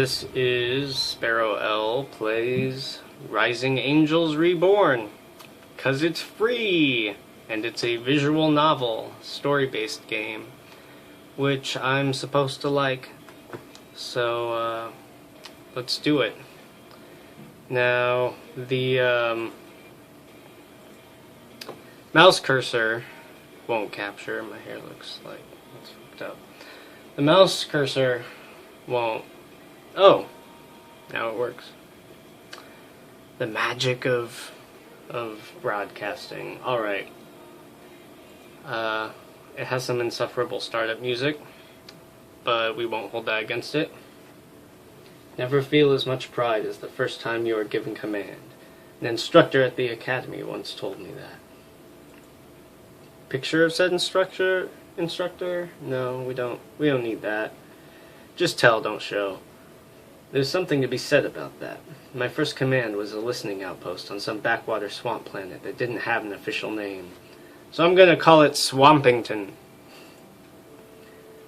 This is Sparrow Elle plays Rising Angels Reborn, 'cause it's free, and it's a visual novel, story-based game, which I'm supposed to like. So, let's do it. Now, the mouse cursor won't capture. My hair looks like it's fucked up. The mouse cursor won't. Oh, now it works. The magic of broadcasting. All right. It has some insufferable startup music, but we won't hold that against it. Never feel as much pride as the first time you are given command. An instructor at the academy once told me that. Picture of said instructor? No, we don't need that. Just tell, don't show. There's something to be said about that. My first command was a listening outpost on some backwater swamp planet that didn't have an official name. So I'm gonna call it Swampington.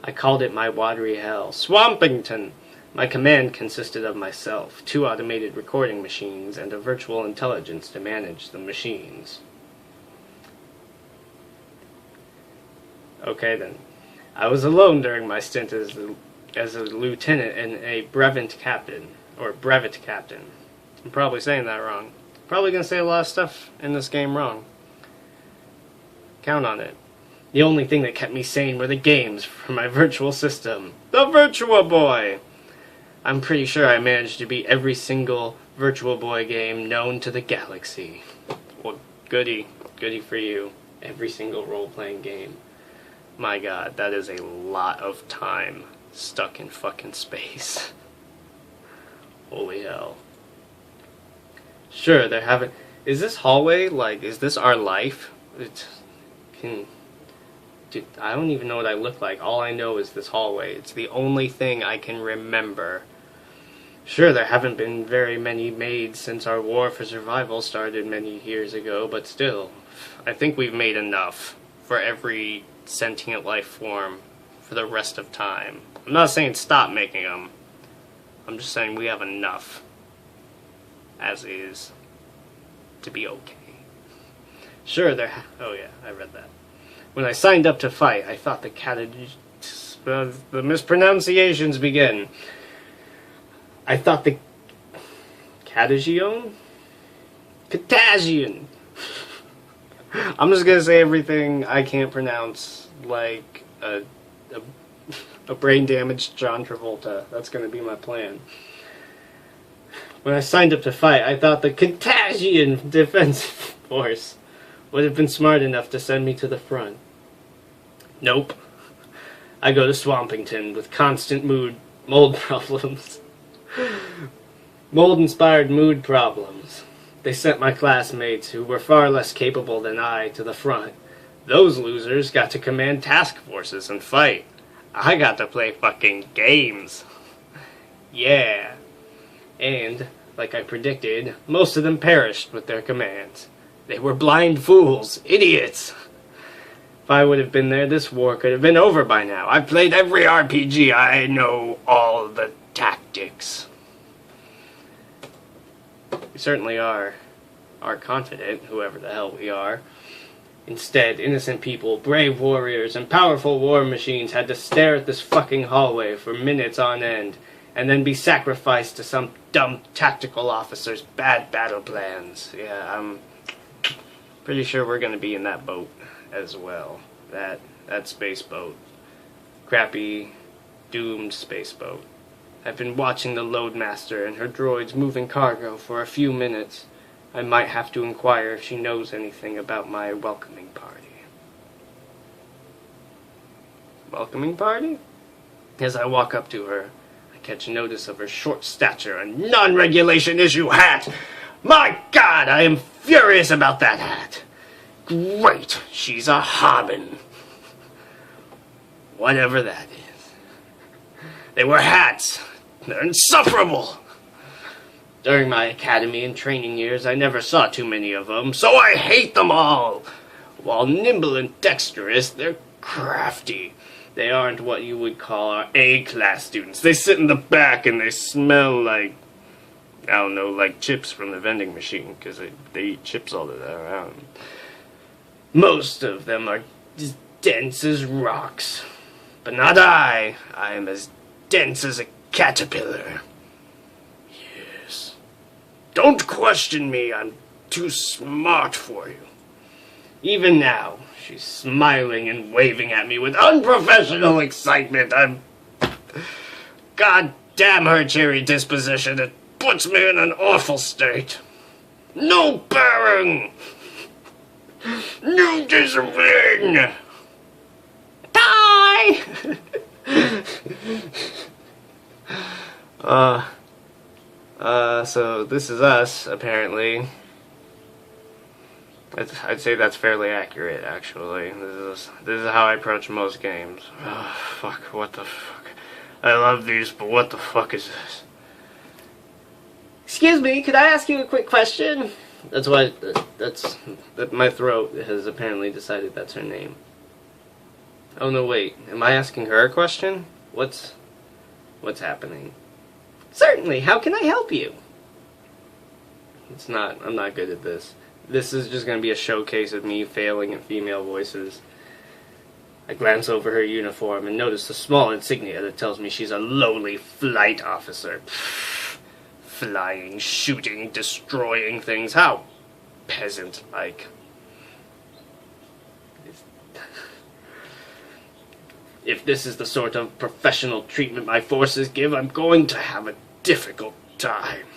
I called it my watery hell. Swampington! My command consisted of myself, 2 automated recording machines, and a virtual intelligence to manage the machines. Okay then. I was alone during my stint as a lieutenant and a brevet captain. I'm probably saying that wrong. Probably gonna say a lot of stuff in this game wrong. Count on it. The only thing that kept me sane were the games for my virtual system. The Virtua Boy! I'm pretty sure I managed to beat every single Virtual Boy game known to the galaxy. Well, goody for you. Every single role-playing game. My god, that is a lot of time stuck in fucking space. Holy hell. Sure, there haven't... Is this hallway, like, is this our life? Dude, I don't even know what I look like. All I know is this hallway. It's the only thing I can remember. Sure, there haven't been very many made since our war for survival started many years ago, but still, I think we've made enough for every sentient life form for the rest of time. I'm not saying stop making them. I'm just saying we have enough, as is, to be okay. Sure, oh yeah, I read that. When I signed up to fight, I thought the mispronunciations begin. I thought the Catagion? I'm just gonna say everything I can't pronounce like a brain-damaged John Travolta. That's gonna be my plan. When I signed up to fight, I thought the Contagion Defense Force would have been smart enough to send me to the front. Nope. I go to Swampington with constant mold problems. Mold-inspired mood problems. They sent my classmates, who were far less capable than I, to the front. Those losers got to command task forces and fight. I got to play fucking games. Yeah. And, like I predicted, most of them perished with their commands. They were blind fools, idiots. If I would have been there, this war could have been over by now. I've played every RPG. I know all the tactics. We certainly are confident, whoever the hell we are. Instead, innocent people, brave warriors, and powerful war machines had to stare at this fucking hallway for minutes on end, and then be sacrificed to some dumb tactical officer's bad battle plans. Yeah, I'm pretty sure we're gonna be in that boat as well. That space boat. Crappy, doomed space boat. I've been watching the Loadmaster and her droids moving cargo for a few minutes. I might have to inquire if she knows anything about my welcoming party. Welcoming party? As I walk up to her, I catch notice of her short stature and non-regulation issue hat. My god, I am furious about that hat. Great, she's a Hobbin. Whatever that is. They wear hats. They're insufferable. During my academy and training years, I never saw too many of them, so I hate them all. While nimble and dexterous, they're crafty. They aren't what you would call our A-class students. They sit in the back and they smell like, I don't know, like chips from the vending machine, because they eat chips all the time around. Most of them are as dense as rocks. But not I. I am as dense as a caterpillar. Yes. Don't question me. I'm too smart for you. Even now, she's smiling and waving at me with unprofessional excitement. God damn her cheery disposition. It puts me in an awful state. No bearing! No discipline! Die! So this is us, apparently. I'd say that's fairly accurate, actually. This is how I approach most games. Oh, fuck, what the fuck? I love these, but what the fuck is this? Excuse me, could I ask you a quick question? That's why, my throat has apparently decided that's her name. Oh no, wait, am I asking her a question? What's happening? Certainly, how can I help you? I'm not good at this. This is just going to be a showcase of me failing at female voices. I glance over her uniform and notice the small insignia that tells me she's a lowly flight officer. Flying, shooting, destroying things. How peasant-like. If this is the sort of professional treatment my forces give, I'm going to have a difficult time.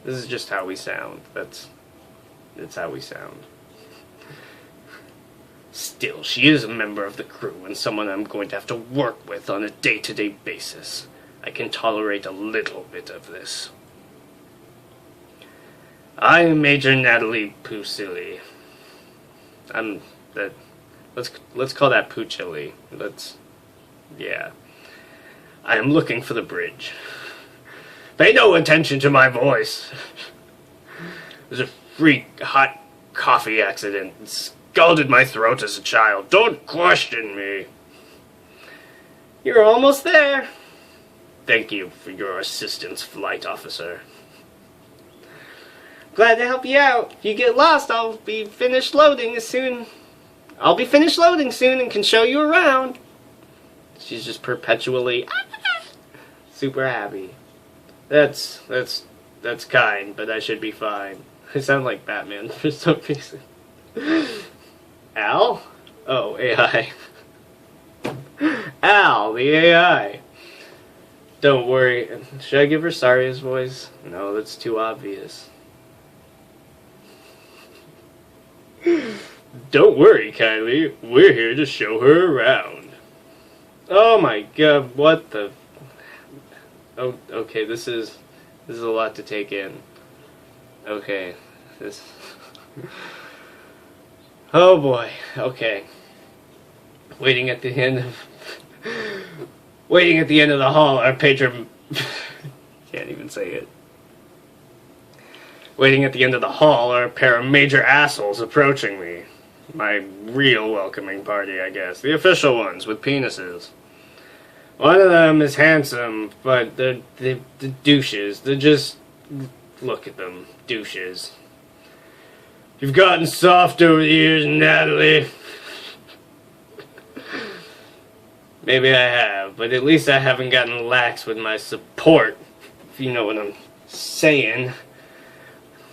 This is just how we sound. That's how we sound. Still, she is a member of the crew and someone I'm going to have to work with on a day-to-day basis. I can tolerate a little bit of this. I am Major Natalie Pusili. Let's call that Puchili. Yeah. I am looking for the bridge. Pay no attention to my voice. There's a freak hot coffee accident. It scalded my throat as a child. Don't question me. You're almost there. Thank you for your assistance, flight officer. Glad to help you out. If you get lost, I'll be finished loading soon and can show you around. She's just perpetually super happy. That's kind, but I should be fine. I sound like Batman for some reason. Elle? Oh, AI. Elle, the AI. Don't worry. Should I give her Saria's voice? No, that's too obvious. Don't worry, Kylie. We're here to show her around. Oh my god, what the... Oh, okay, this is a lot to take in. Okay, this... Oh boy, okay. Waiting at the end of the hall, our patron... Can't even say it. Waiting at the end of the hall are a pair of major assholes approaching me. My real welcoming party, I guess. The official ones, with penises. One of them is handsome, but they're douches. They're just... Look at them. Douches. You've gotten soft over the years, Natalie. Maybe I have, but at least I haven't gotten lax with my support, if you know what I'm saying.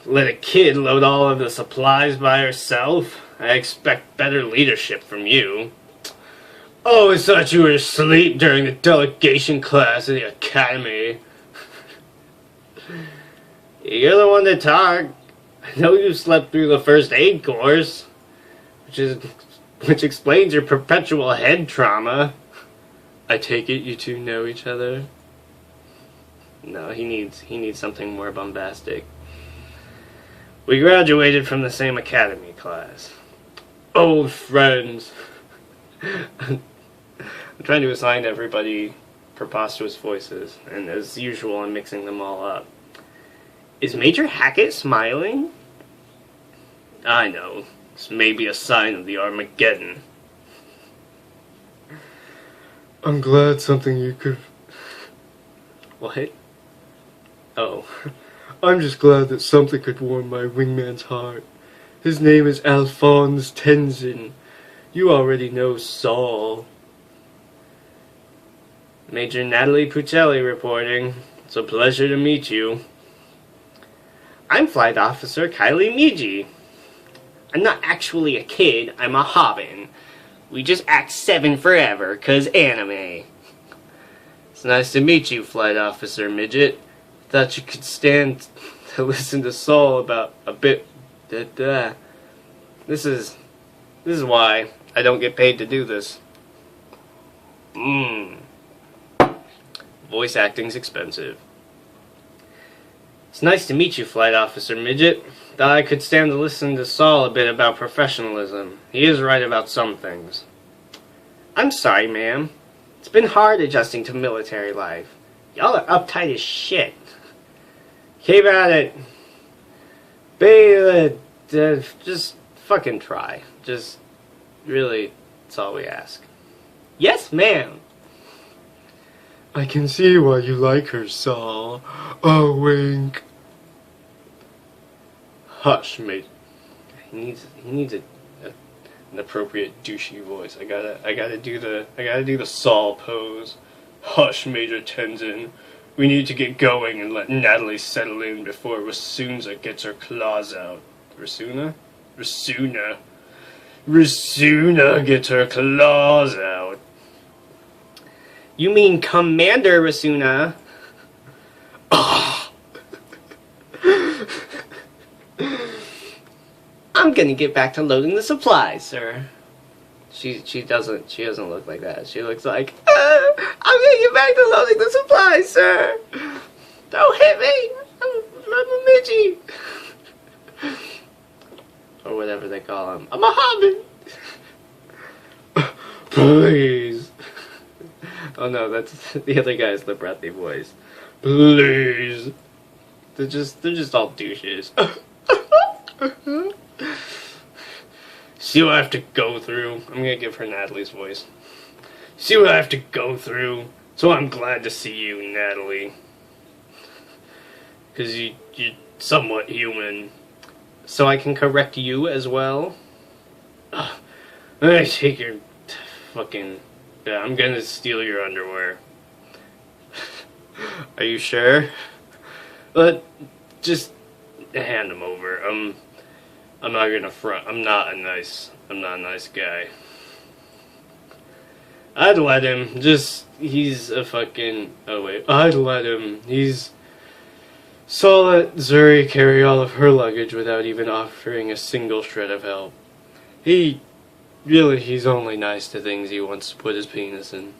Let a kid load all of the supplies by herself? I expect better leadership from you. Oh, I thought you were asleep during the delegation class at the academy. You're the one to talk. I know you slept through the first aid course, which explains your perpetual head trauma. I take it you two know each other? No, he needs something more bombastic. We graduated from the same academy class. Old friends. I'm trying to assign everybody preposterous voices, and as usual, I'm mixing them all up. Is Major Hackett smiling? I know. This may be a sign of the Armageddon. I'm glad something you could... What? Oh. I'm just glad that something could warm my wingman's heart. His name is Alphonse Tenzin. You already know Saul. Major Natalie Puccelli reporting. It's a pleasure to meet you. I'm Flight Officer Kylie Miji. I'm not actually a kid, I'm a hobbit. We just act 7 forever, 'cause anime. It's nice to meet you, Flight Officer Midget. Thought you could stand to listen to Saul about a bit... This is why I don't get paid to do this. Voice acting's expensive. It's nice to meet you, Flight Officer Midget. Thought I could stand to listen to Saul a bit about professionalism. He is right about some things. I'm sorry, ma'am. It's been hard adjusting to military life. Y'all are uptight as shit. Keep at it. Just fucking try. Just, really, that's all we ask. Yes, ma'am. I can see why you like her, Saul. A wink. Hush, mate. He needs an appropriate douchey voice. I gotta do the Saul pose. Hush, Major Tenzin. We need to get going and let Natalie settle in before Rasuna gets her claws out. Rasuna? Rasuna gets her claws out. You mean Commander Rasuna? Oh. I'm gonna get back to loading the supplies, sir. She doesn't look like that. She looks like, I'm gonna get back to loading the supplies, sir. Don't hit me. I'm a midgie. Or whatever they call him. I'm a hobbit. Please. Oh no, that's the other guy's the breathy voice. Please. They're just all douches. See what I have to go through? I'm gonna give her Natalie's voice. See what I have to go through? So I'm glad to see you, Natalie. 'Cause you're somewhat human. So I can correct you as well? I take your fucking... Yeah, I'm gonna steal your underwear. Are you sure? But just hand them over. I'm not gonna front. I'm not a nice guy. I'd let him. He's a fucking... Oh wait. I'd let him. So let Zuri carry all of her luggage without even offering a single shred of help. He's only nice to things he wants to put his penis in.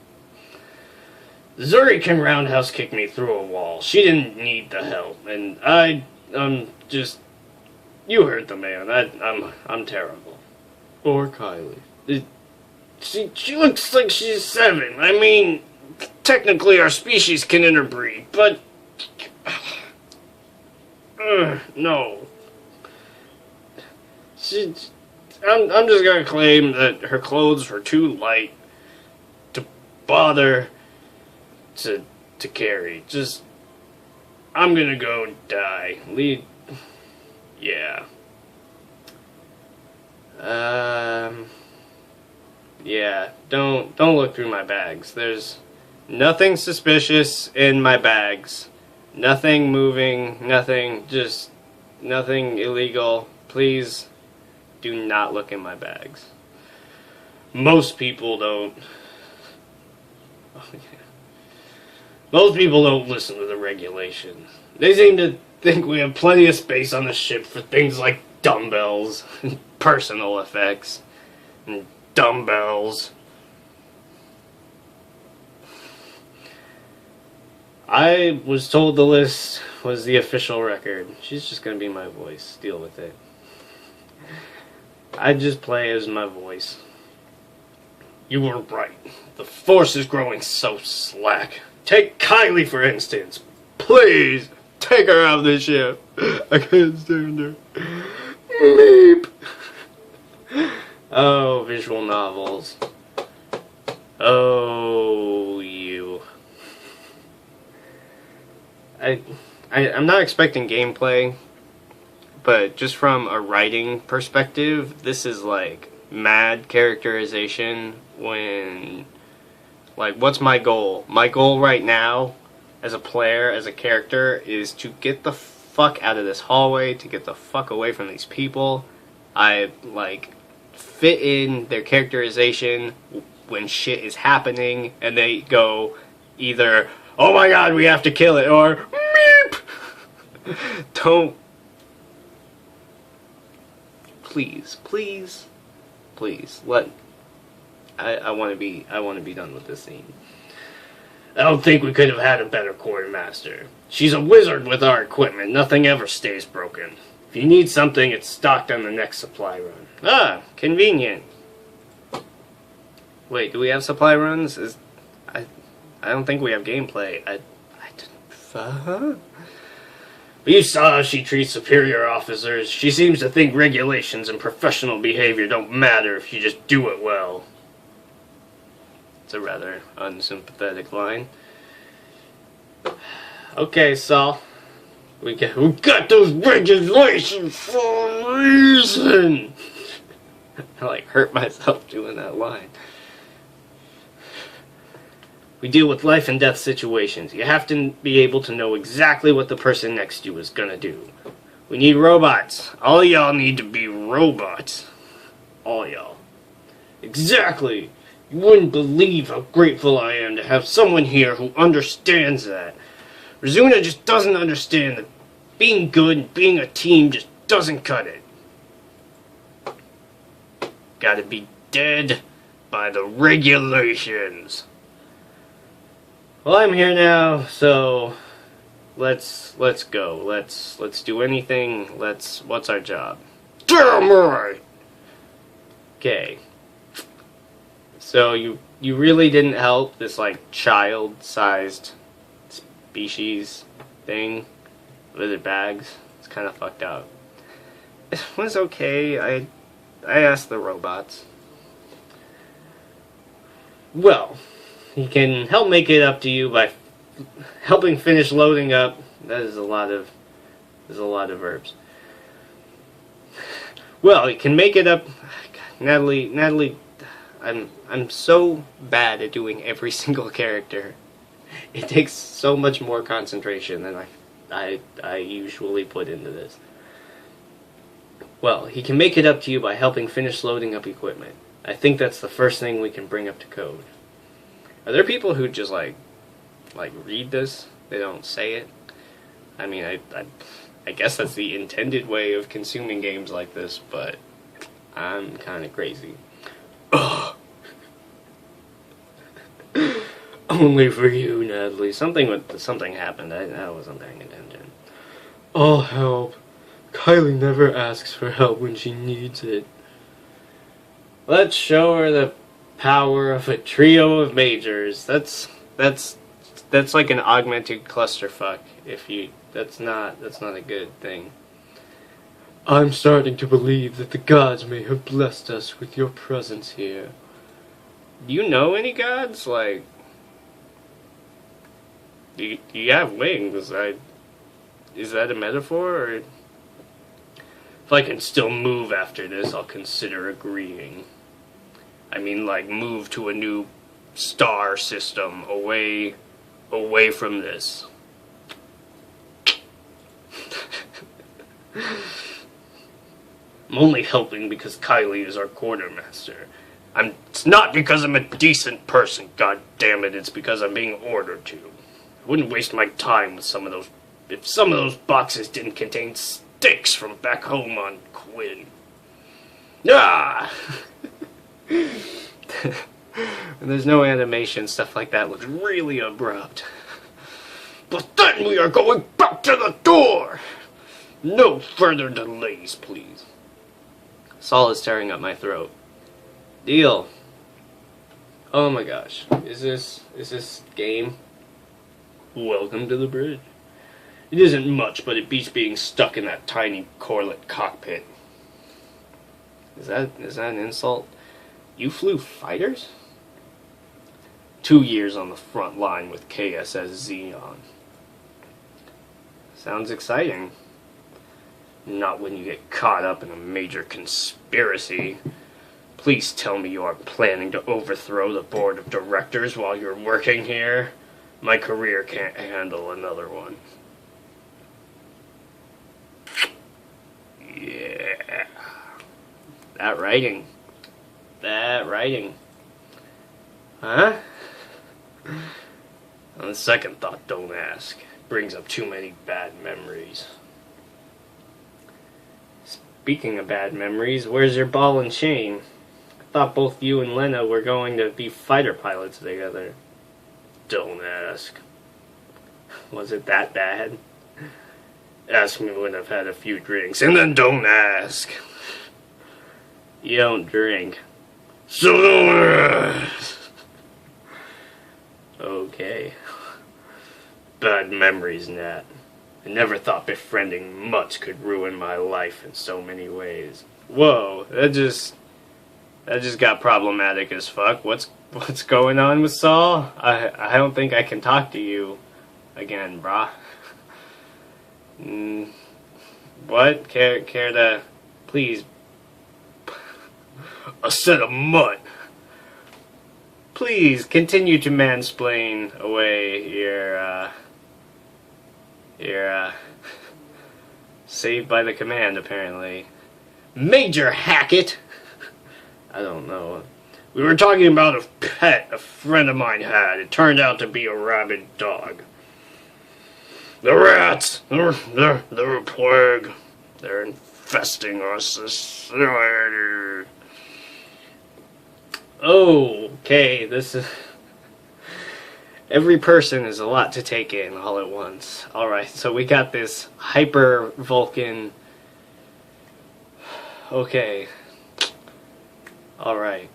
Zuri can roundhouse kick me through a wall. She didn't need the help, and you heard the man. I'm terrible. Or Kylie. She looks like she's 7. I mean, technically our species can interbreed, but no. I'm just gonna claim that her clothes were too light to bother to carry. I'm gonna go die. Yeah. Yeah. Don't look through my bags. There's nothing suspicious in my bags. Nothing moving. Nothing illegal. Please. Do not look in my bags. Most people don't. Oh, yeah. Most people don't listen to the regulations. They seem to think we have plenty of space on the ship for things like dumbbells, and personal effects, and dumbbells. I was told the list was the official record. She's just gonna be my voice. Deal with it. I just play as my voice. You were right. The force is growing so slack. Take Kylie, for instance. Please, take her out of the ship. I can't stand her. Meep. Oh, visual novels. Oh, you. I'm not expecting gameplay, but just from a writing perspective, this is like mad characterization when, like, what's my goal? My goal right now, as a player, as a character, is to get the fuck out of this hallway, to get the fuck away from these people. I, like, fit in their characterization when shit is happening, and they go either, oh my god, we have to kill it, or, meep! Don't. Please, please, please, I want to be done with this scene. I don't think we could have had a better quartermaster. She's a wizard with our equipment. Nothing ever stays broken. If you need something, it's stocked on the next supply run. Ah, convenient. Wait, do we have supply runs? I don't think we have gameplay. I didn't. But you saw how she treats superior officers. She seems to think regulations and professional behavior don't matter if you just do it well. It's a rather unsympathetic line. Okay, Saul. We got those regulations for a reason. I like hurt myself doing that line. We deal with life and death situations. You have to be able to know exactly what the person next to you is gonna do. We need robots. All y'all need to be robots. All y'all. Exactly. You wouldn't believe how grateful I am to have someone here who understands that. Rizuna just doesn't understand that being good and being a team just doesn't cut it. Gotta be dead by the regulations. Well, I'm here now, so let's go. Let's do anything. What's our job? Damn right. Okay. So you really didn't help this like child-sized species thing with the bags. It's kind of fucked up. It was okay. I asked the robots. Well, he can help make it up to you by helping finish loading up. That is a lot of verbs. Well, he can make it up. God, Natalie, I'm so bad at doing every single character. It takes so much more concentration than I usually put into this. Well, he can make it up to you by helping finish loading up equipment. I think that's the first thing we can bring up to code. Are there people who just like read this? They don't say it? I mean, I guess that's the intended way of consuming games like this, but I'm kind of crazy. Ugh. Only for you, Natalie. Something happened. I wasn't paying attention. I'll help. Kylie never asks for help when she needs it. Let's show her the power of a trio of majors. That's like an augmented clusterfuck. That's not a good thing. I'm starting to believe that the gods may have blessed us with your presence here. Do you know any gods? Like, do you have wings? Is that a metaphor? Or if I can still move after this, I'll consider agreeing. I mean, like, move to a new star system, away from this. I'm only helping because Kylie is our quartermaster. It's not because I'm a decent person, god damn it, it's because I'm being ordered to. I wouldn't waste my time with some of those if some of those boxes didn't contain sticks from back home on Quinn. Ah! And there's no animation, stuff like that looks really abrupt. But then we are going back to the door! No further delays, please. Saul is tearing up my throat. Deal. Oh my gosh. Is this game? Welcome to the bridge. It isn't much, but it beats being stuck in that tiny corlet cockpit. Is that an insult? You flew fighters? 2 years on the front line with KSS Xeon. Sounds exciting. Not when you get caught up in a major conspiracy. Please tell me you aren't planning to overthrow the board of directors while you're working here. My career can't handle another one. Yeah. That writing. Huh? On the second thought, don't ask. Brings up too many bad memories. Speaking of bad memories, where's your ball and chain? I thought both you and Lena were going to be fighter pilots together. Don't ask. Was it that bad? Ask me when I've had a few drinks, and then don't ask. You don't drink. So don't ask. Okay. Bad memories, Nat. I never thought befriending mutts could ruin my life in so many ways. Whoa, that just got problematic as fuck. What's going on with Saul? I don't think I can talk to you again, brah. What? Care to please? A set of mutt. Please continue to mansplain away your saved by the command, apparently. Major Hackett! I don't know. We were talking about a pet a friend of mine had. It turned out to be a rabid dog. The rats! They're a plague. They're infesting our society. Oh, okay, this is... Every person is a lot to take in all at once. Alright, so we got this Hyper Vulcan. Okay. Alright.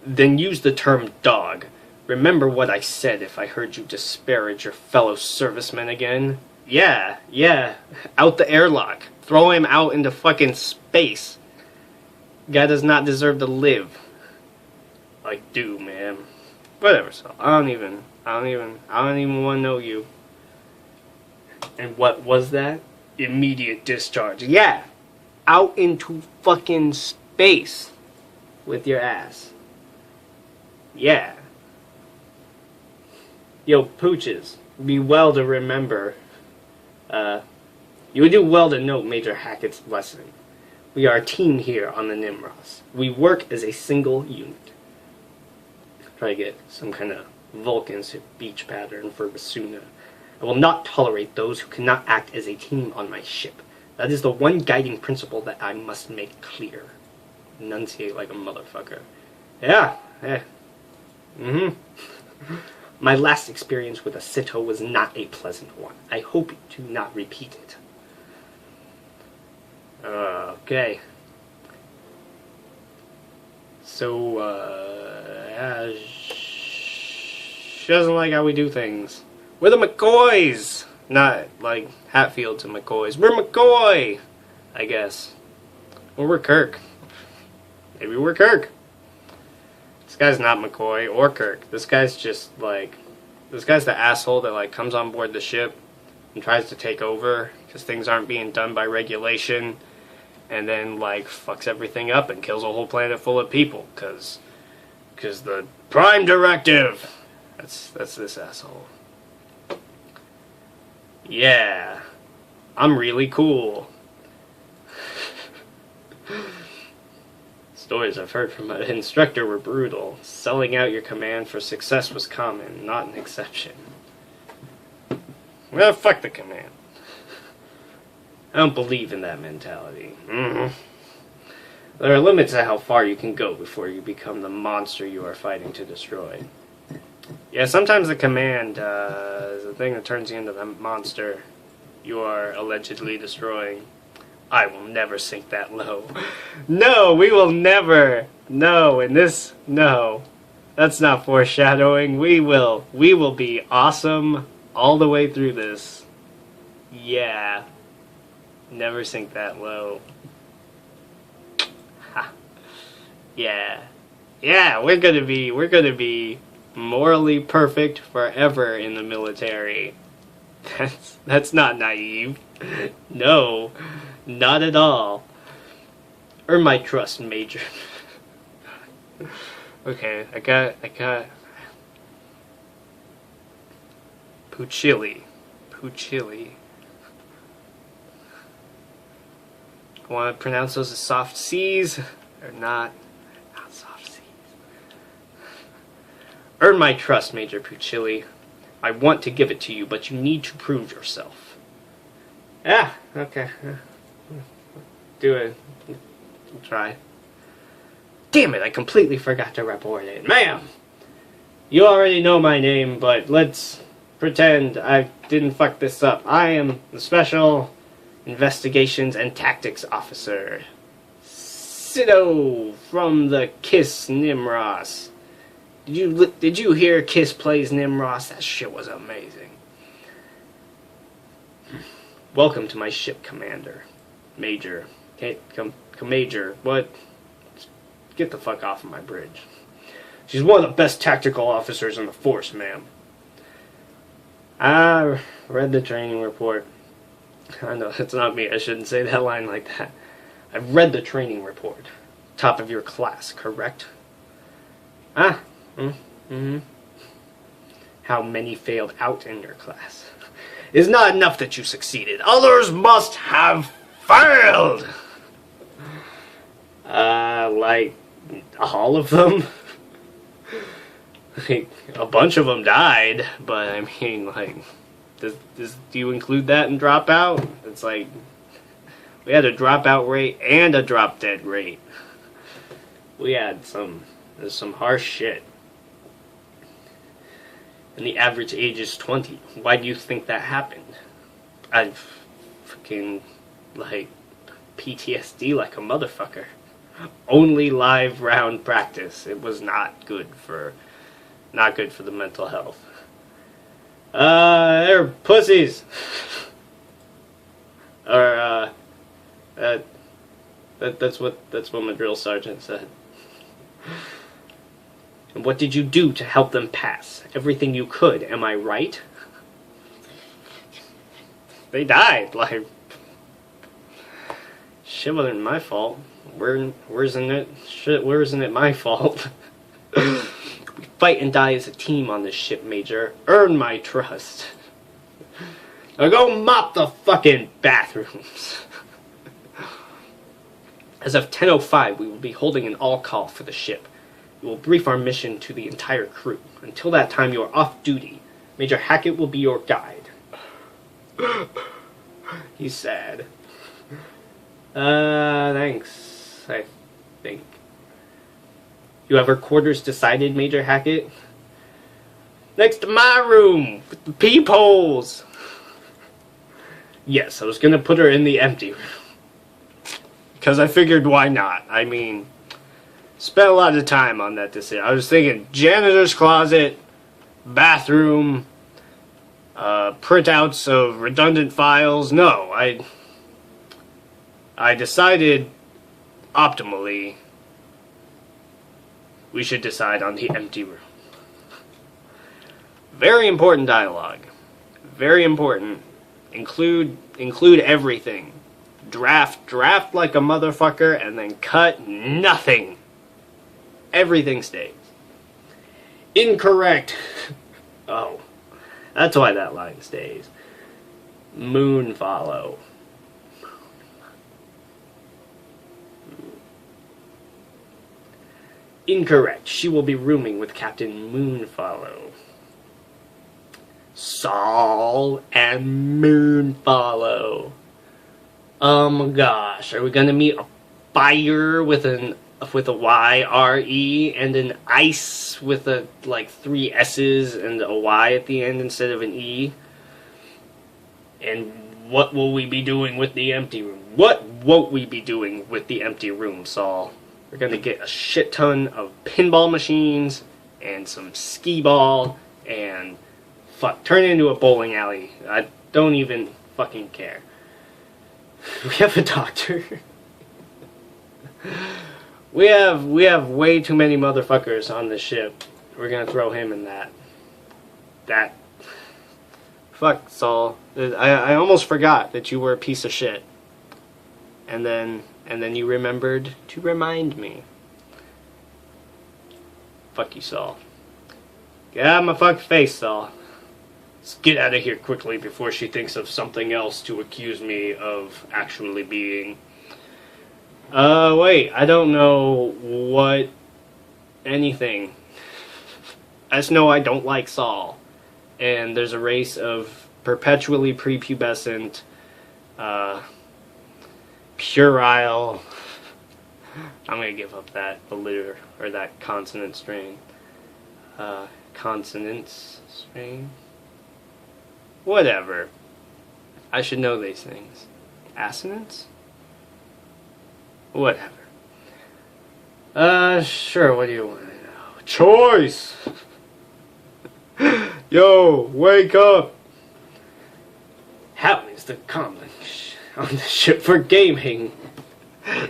Then use the term dog. Remember what I said if I heard you disparage your fellow servicemen again? Yeah. Out the airlock. Throw him out into fucking space. Guy does not deserve to live. I do, man. Whatever, so I don't even want to know you. And what was that? Immediate discharge. Yeah. Out into fucking space. With your ass. Yeah. Yo, pooches. Be well to remember. You would do well to note Major Hackett's lesson. We are a team here on the Nimros. We work as a single unit. Try to get some kind of Vulcan speech pattern for Basuna. I will not tolerate those who cannot act as a team on my ship. That is the one guiding principle that I must make clear. Enunciate like a motherfucker. Yeah. My last experience with a Sito was not a pleasant one. I hope to not repeat it. Okay. So, yeah, she doesn't like how we do things. We're the McCoys! Not like Hatfields and McCoys. We're McCoy! I guess. Or we're Kirk. Maybe we're Kirk. This guy's not McCoy or Kirk. This guy's just like... This guy's the asshole that like comes on board the ship and tries to take over because things aren't being done by regulation, and then like fucks everything up and kills a whole planet full of people because the Prime Directive. That's this asshole. Yeah, I'm really cool. Stories I've heard from my instructor were brutal. Selling out your command for success was common, not an exception. Well, fuck the command. I don't believe in that mentality. There are limits to how far you can go before you become the monster you are fighting to destroy. Yeah, sometimes the command is the thing that turns you into the monster you are allegedly destroying. I will never sink that low. No, we will never. No, in this, no. That's not foreshadowing. We will be awesome all the way through this. Yeah. Never sink that low. Ha. Yeah. Yeah, we're gonna be morally perfect forever in the military. That's not naive. No, not at all. Earn my trust, Major. Okay, I got Puchili. Want to pronounce those as soft C's or not? Not soft C's. Earn my trust, Major Puchili. I want to give it to you, but you need to prove yourself. Yeah, okay. Do it. I'll try. Damn it, I completely forgot to report it. Ma'am! You already know my name, but let's pretend I didn't fuck this up. I am the Special Investigations and Tactics Officer, Sido from the Kiss Nimros. Did you hear Kiss plays Nimros? That shit was amazing. Welcome to my ship, Commander. Major. Major. What? Get the fuck off of my bridge. She's one of the best tactical officers in the force, ma'am. I read the training report. I know, it's not me. I shouldn't say that line like that. I've read the training report. Top of your class, correct? Mm-hmm. How many failed out in your class? It's not enough that you succeeded. Others must have failed! Like, all of them? Like, a bunch of them died, but I mean, like, do you include that in dropout? It's like, we had a dropout rate and a drop dead rate. We had there's some harsh shit. And the average age is 20. Why do you think that happened? I've fucking, like, PTSD like a motherfucker. Only live round practice. It was not good for the mental health. They're pussies. Or that's what my drill sergeant said. And what did you do to help them pass? Everything you could, am I right? They died, like, shit wasn't my fault. Where isn't it my fault? We fight and die as a team on this ship, Major. Earn my trust. Now go mop the fucking bathrooms. As of 10:05, we will be holding an all-call for the ship. We will brief our mission to the entire crew. Until that time, you are off duty. Major Hackett will be your guide. He's sad. Thanks, I think. You have her quarters decided, Major Hackett? Next to my room, with the peepholes. Yes, I was gonna put her in the empty room. Because I figured, why not? I mean, spent a lot of time on that decision. I was thinking janitor's closet, bathroom, printouts of redundant files. No, I decided optimally we should decide on the empty room. Very important dialogue. Very important. Include everything. Draft like a motherfucker, and then cut nothing. Everything stays. Incorrect. Oh, that's why that line stays. Moon follow. Incorrect. She will be rooming with Captain Moonfollow. Saul and Moonfollow. Oh my gosh, are we gonna meet a fire with a Y-R-E and an ice with a, like, 3 S's and a Y at the end instead of an E? And what will we be doing with the empty room? What won't we be doing with the empty room, Saul? We're gonna get a shit ton of pinball machines and some skee ball and turn it into a bowling alley. I don't even fucking care. We have a doctor. We have way too many motherfuckers on this ship. We're gonna throw him in that. Fuck, Saul. I almost forgot that you were a piece of shit. And then you remembered to remind me. Fuck you, Saul. Get out of my fucking face, Saul. Let's get out of here quickly before she thinks of something else to accuse me of actually being. Wait, I don't know what anything. I just know I don't like Saul. And there's a race of perpetually prepubescent, puerile. I'm gonna give up that alliter or that consonant strain. Consonants strain. Whatever. I should know these things. Assonance? Whatever. Sure, what do you want to know? Choice! Yo, wake up! How is the comlink on the ship for gaming?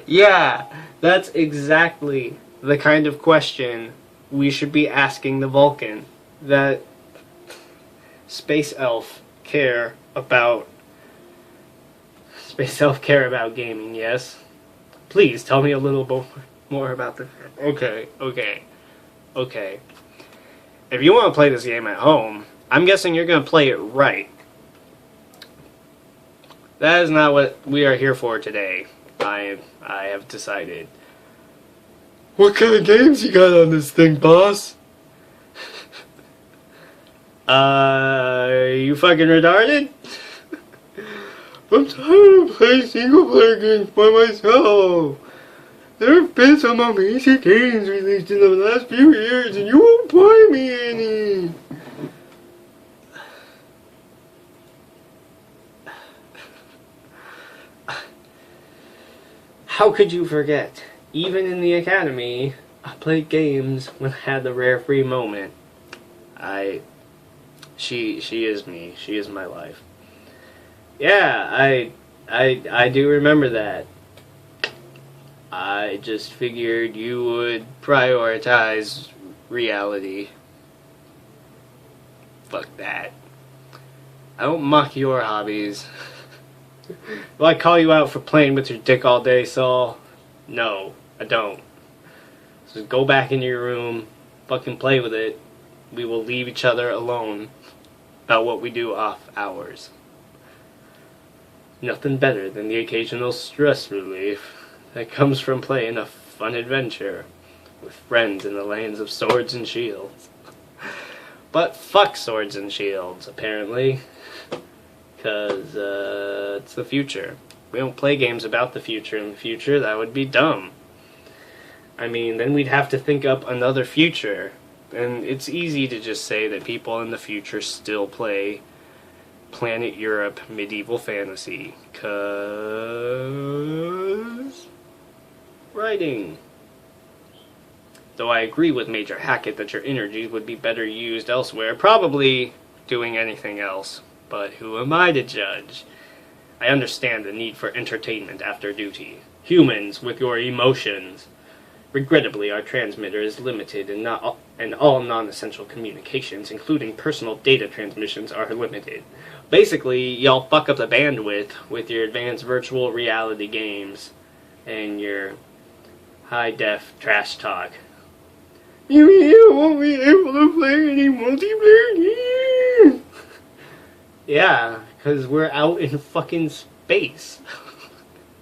Yeah, that's exactly the kind of question we should be asking the Vulcan. That space elf care about gaming, yes? Please tell me a little more about the... Okay. If you want to play this game at home, I'm guessing you're going to play it right. That is not what we are here for today. I have decided. What kind of games you got on this thing, boss? You fucking retarded? I'm tired of playing single-player games by myself. There have been some amazing games released in the last few years, and you won't buy me any. How could you forget? Even in the academy, I played games when I had the rare free moment. She is me. She is my life. Yeah, I do remember that. I just figured you would prioritize reality. Fuck that. I don't mock your hobbies. Will I call you out for playing with your dick all day, Saul? No, I don't. So go back into your room, fucking play with it. We will leave each other alone about what we do off hours. Nothing better than the occasional stress relief that comes from playing a fun adventure with friends in the lands of swords and shields. But fuck swords and shields, apparently. Because, it's the future. We don't play games about the future in the future. That would be dumb. I mean, then we'd have to think up another future. And it's easy to just say that people in the future still play Planet Europe medieval fantasy. 'Cause... writing. Though I agree with Major Hackett that your energies would be better used elsewhere, probably doing anything else. But who am I to judge? I understand the need for entertainment after duty. Humans with your emotions. Regrettably, our transmitter is limited and all non-essential communications, including personal data transmissions, are limited. Basically, y'all fuck up the bandwidth with your advanced virtual reality games and your high-def trash talk. You mean you won't be able to play any multiplayer games? Yeah, because we're out in fucking space.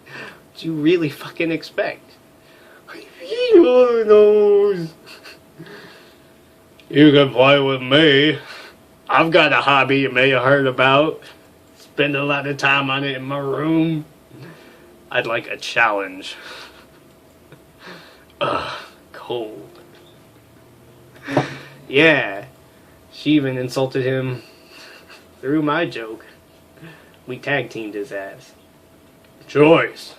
What do you really fucking expect? Who knows? You can play with me. I've got a hobby you may have heard about. Spend a lot of time on it in my room. I'd like a challenge. Ugh, cold. Yeah, she even insulted him through my joke. We tag teamed his ass. Choice.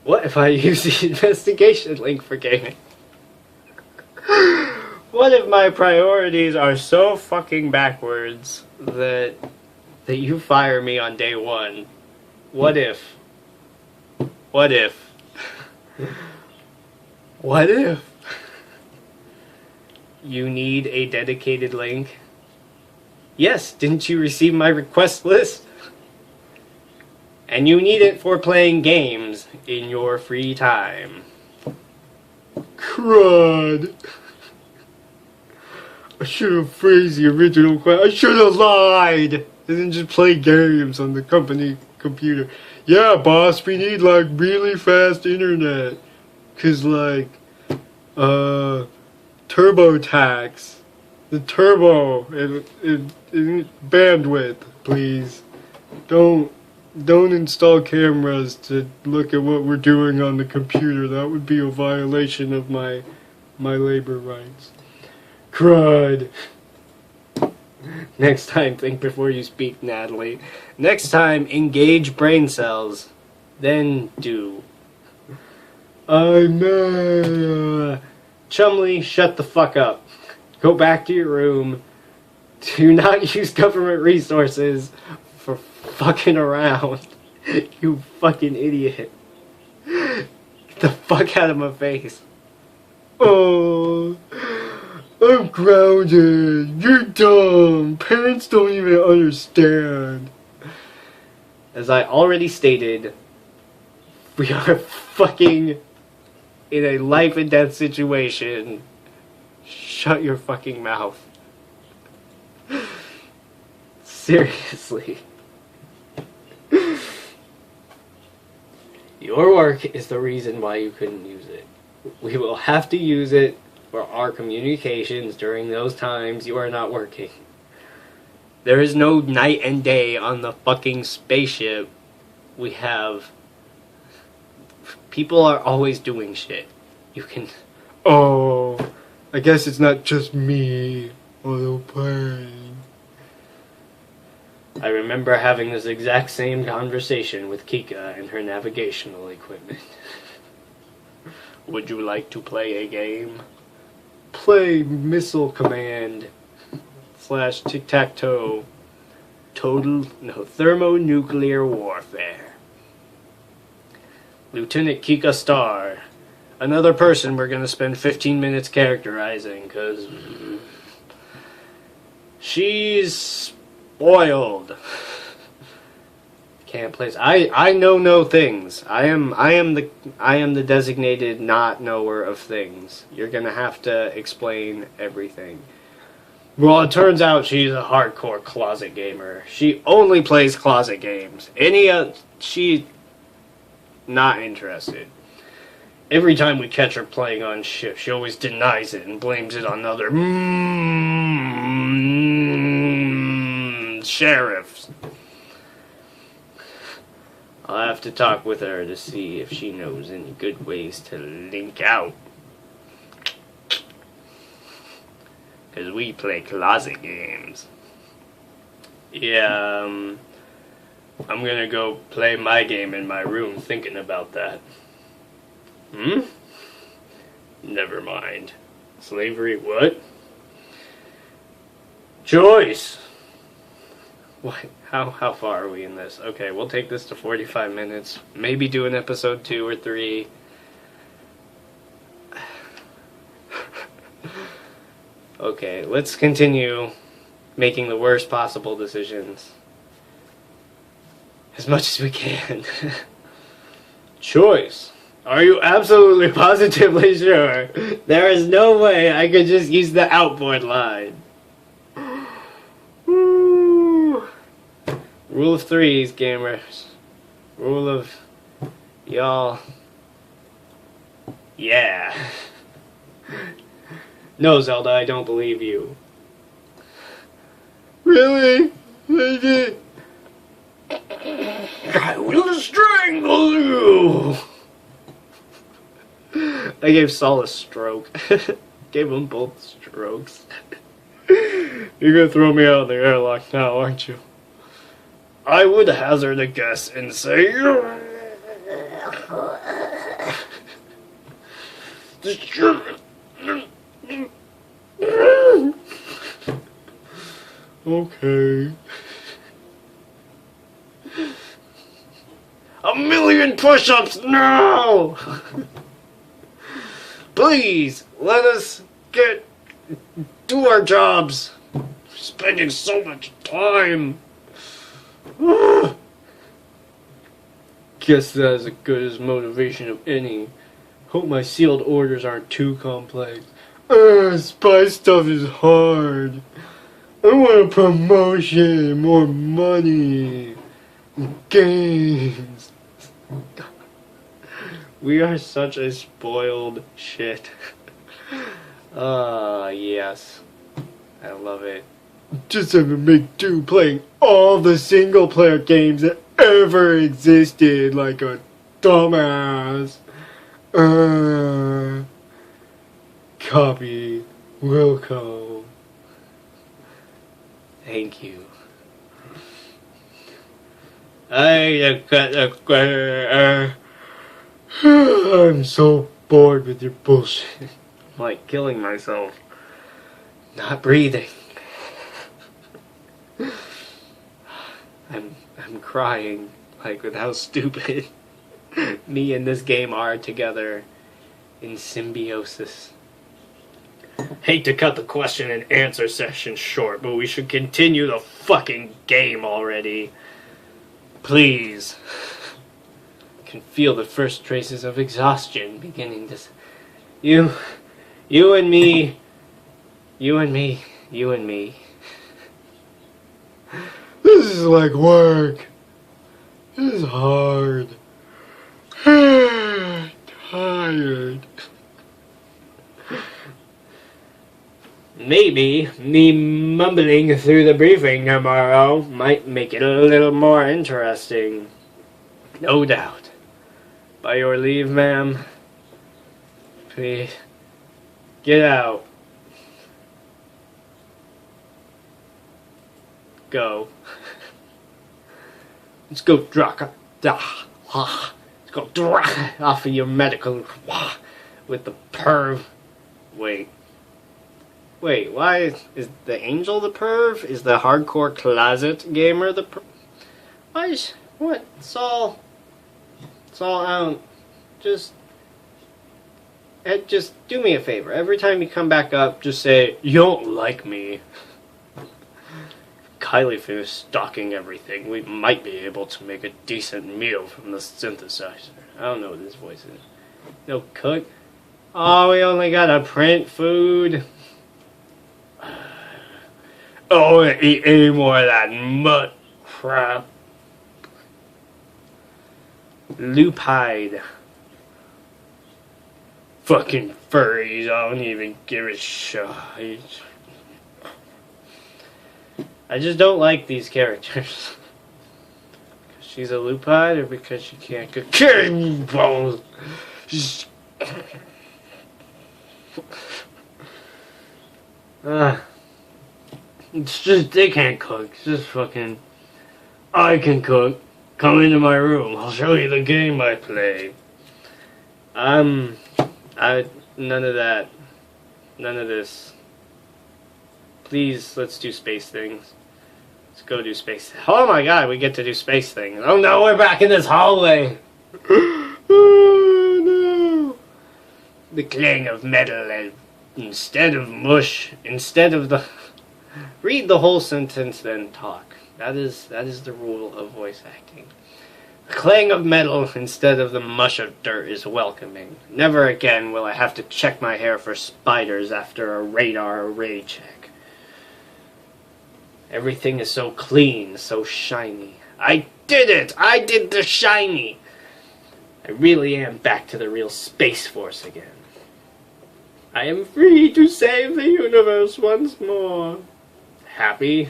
What if I use the investigation link for gaming? What if my priorities are so fucking backwards that you fire me on day one? What if? What if you need a dedicated link? Yes, didn't you receive my request list? And you need it for playing games in your free time. Crud. I should have phrased the original question. I should have lied. I didn't just play games on the company computer. Yeah, boss, we need like really fast internet. 'Cause like, TurboTax. The turbo and bandwidth, please. Don't install cameras to look at what we're doing on the computer. That would be a violation of my labor rights. Crud. Next time, think before you speak, Natalie. Next time, engage brain cells. Then do. I know. Chumley, shut the fuck up. Go back to your room. Do not use government resources for fucking around. You fucking idiot. Get the fuck out of my face. Oh, I'm grounded. You're dumb. Parents don't even understand. As I already stated, we are fucking in a life and death situation. Shut your fucking mouth. Seriously. Your work is the reason why you couldn't use it. We will have to use it for our communications during those times you are not working. There is no night and day on the fucking spaceship. We have... People are always doing shit. You can... Oh, I guess it's not just me on the plane. I remember having this exact same conversation with Kika and her navigational equipment. Would you like to play a game? Play Missile Command / Tic-Tac-Toe. Thermonuclear warfare. Lieutenant Kika Star. Another person we're gonna spend 15 minutes characterizing, because she's spoiled. Can't place. I know no things. I am the designated not knower of things. You're gonna have to explain everything. Well, it turns out she's a hardcore closet gamer. She only plays closet games. She's not interested. Every time we catch her playing on shift, she always denies it and blames it on other sheriffs. I'll have to talk with her to see if she knows any good ways to link out. Because we play closet games. Yeah, I'm gonna go play my game in my room thinking about that. Never mind. Slavery, what? Choice! What? How far are we in this? Okay, we'll take this to 45 minutes. Maybe do an episode 2 or 3. Okay, let's continue making the worst possible decisions. As much as we can. Choice. Are you absolutely positively sure? There is no way I could just use the outboard line. Woo. Rule of threes, gamers. Rule of y'all. Yeah. No, Zelda, I don't believe you. Really? I will strangle you! I gave Saul a stroke. Gave them both strokes. You're gonna throw me out of the airlock now, aren't you? I would hazard a guess and say... Okay. 1,000,000 push-ups, no! Please, let us do our jobs. We're spending so much time. Guess that's as good as motivation of any. Hope my sealed orders aren't too complex. Spy stuff is hard. I want a promotion, more money, games. We are such a spoiled shit. Yes. I love it. Just have to make do playing all the single player games that ever existed like a dumbass. Copy Wilco. Thank you. I'm so bored with your bullshit. I'm like killing myself. Not breathing. I'm crying, like, with how stupid me and this game are together in symbiosis. Hate to cut the question and answer session short, but we should continue the fucking game already. Please. I can feel the first traces of exhaustion beginning to... You and me. This is like work. This is hard. Tired. Maybe me mumbling through the briefing tomorrow might make it a little more interesting. No doubt. By your leave, ma'am. Please, get out. Go. Let's go let's go off of your medical with the perv. Wait, why is the angel the perv? Is the hardcore closet gamer the perv? What? It's all out. Just do me a favor. Every time you come back up, just say, you don't like me. Kylie finished stocking everything. We might be able to make a decent meal from the synthesizer. I don't know what this voice is. No cook? Oh, we only gotta print food. Oh, eat any more of that mutt crap. Lupide. Fucking furries, I don't even give a shit. I just don't like these characters. Because she's a lupide or because she can't cook both? It's just, they can't cook. It's just fucking, I can cook. Come into my room. I'll show you the game I play. None of that. None of this. Please, let's do space things. Let's go do space. Oh my god, we get to do space things. Oh no, we're back in this hallway. Oh no. The clang of metal and instead of mush, instead of the... Read the whole sentence, then talk. That is the rule of voice acting. The clang of metal instead of the mush of dirt is welcoming. Never again will I have to check my hair for spiders after a radar array check. Everything is so clean, so shiny. I did it! I did the shiny! I really am back to the real Space Force again. I am free to save the universe once more. Happy?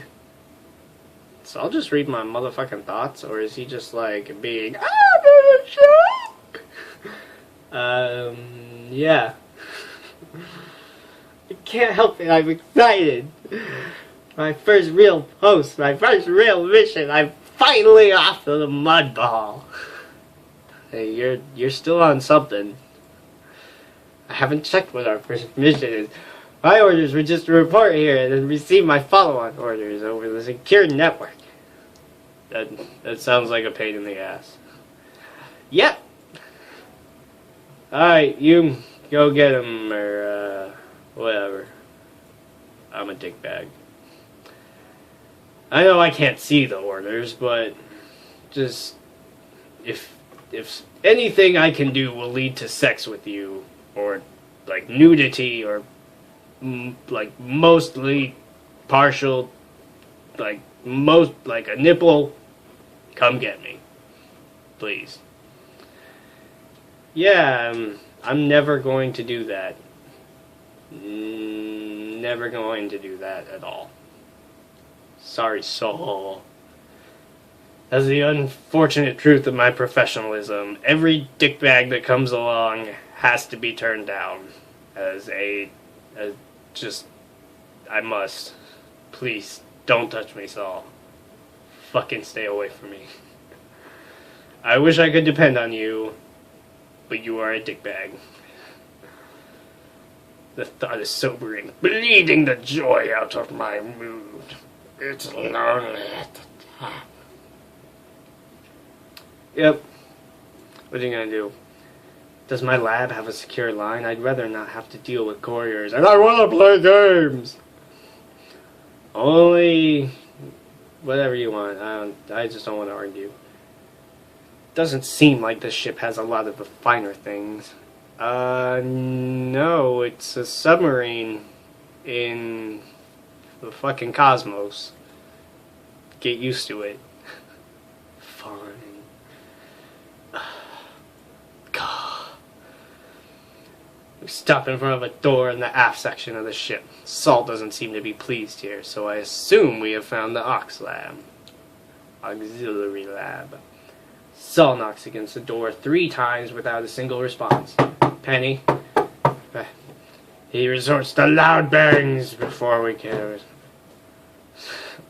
So I'll just read my motherfucking thoughts, or is he just like being, yeah. I can't help it, I'm excited. My first real post, my first real mission, I'm finally off of the mud ball. Hey, you're still on something. I haven't checked what our first mission is. My orders were just to report here and then receive my follow-on orders over the secure network. That sounds like a pain in the ass. Yep. Alright, you Go get him, or, whatever. I'm a dickbag. I know I can't see the orders, but just if anything I can do will lead to sex with you, or like nudity, or like mostly partial, like a nipple, come get me, please. Yeah, I'm never going to do that. Never going to do that at all. Sorry, Saul. That's the unfortunate truth of my professionalism. Every dickbag that comes along has to be turned down. I must. Please, don't touch me, Saul. Fucking stay away from me. I wish I could depend on you, but you are a dickbag. The thought is sobering, bleeding the joy out of my mood. It's lonely at the top. Yep. What are you gonna do? Does my lab have a secure line? I'd rather not have to deal with couriers, and I wanna play games! Only whatever you want. I just don't want to argue. Doesn't seem like this ship has a lot of the finer things. No, it's a submarine in the fucking cosmos. Get used to it. Fine. God. We stop in front of a door in the aft section of the ship. Saul doesn't seem to be pleased here, so I assume we have found the auxiliary lab. Saul knocks against the door 3 times without a single response. Penny. He resorts to loud bangs before we can.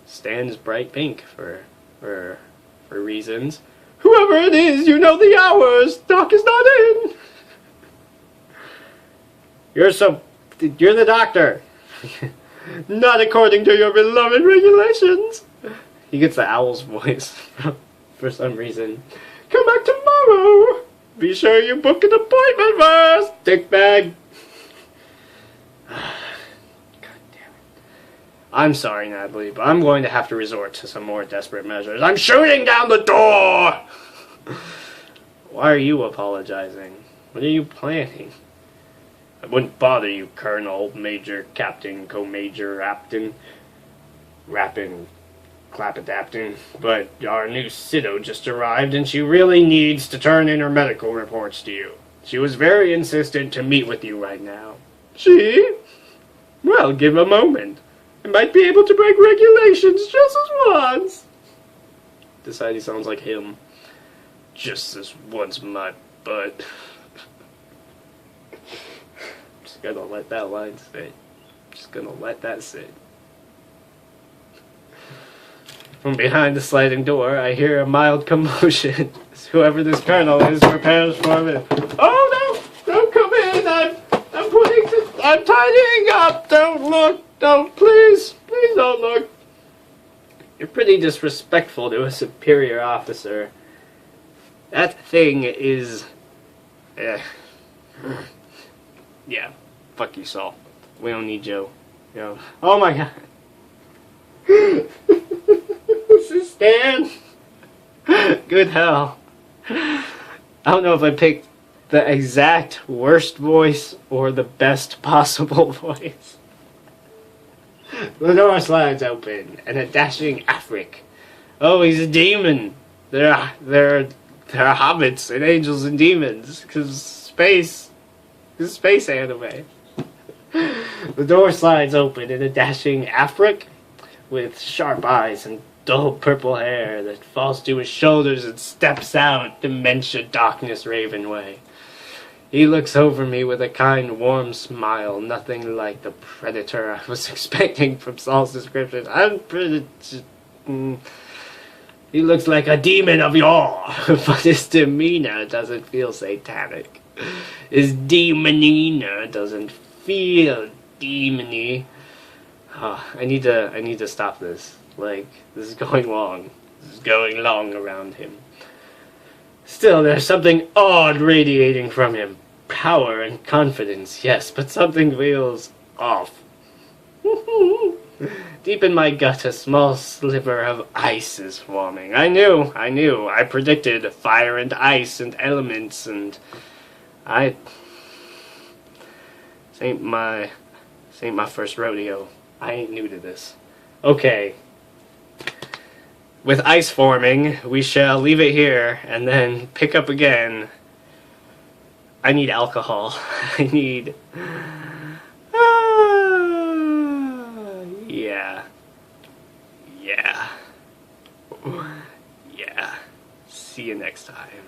Stands bright pink for reasons. Whoever it is, you know the hours. Doc is not in. You're the doctor. Not according to your beloved regulations. He gets the owl's voice for some reason. Come back tomorrow. Be sure you book an appointment first, dickbag. God damn it. I'm sorry, Natalie, but I'm going to have to resort to some more desperate measures. I'm shooting down the door! Why are you apologizing? What are you planning? I wouldn't bother you, Colonel, Major, Captain, Co-Major, Raptain, Rappin', Clap-adaptin', but our new Sido just arrived and she really needs to turn in her medical reports to you. She was very insistent to meet with you right now. She? Well, give a moment. I might be able to break regulations just as once. Decide he sounds like him. Just this once, my butt. Just gonna let that line sit. Just gonna let that sit. From behind the sliding door, I hear a mild commotion. Whoever this colonel is prepares for it. Oh no! Don't come in! I'm tidying up! Don't look! Don't, please! Please don't look! You're pretty disrespectful to a superior officer. That thing is... Yeah. Fuck you, Saul. We don't need Joe. Yo. Oh my god. This is Stan. Good hell. I don't know if I picked the exact worst voice or the best possible voice. The door slides open, and a dashing Afric. Oh, he's a demon. There are hobbits and angels and demons, because space anime. The door slides open, and a dashing Afric with sharp eyes and dull purple hair that falls to his shoulders and steps out dementia darkness raven way. He looks over me with a kind, warm smile, nothing like the predator I was expecting from Saul's description. He looks like a demon of yore, but his demeanor doesn't feel satanic. His demeanor doesn't feel demony. Oh, I need to stop this. Like, this is going long. This is going long around him. Still, there's something odd radiating from him. power and confidence, yes, but something feels off. Deep in my gut, a small sliver of ice is forming. I knew. I predicted fire and ice and elements, and this ain't my first rodeo. I ain't new to this. Okay. With ice forming, we shall leave it here and then pick up again. I need alcohol. I need... Yeah. Yeah. Yeah. See you next time.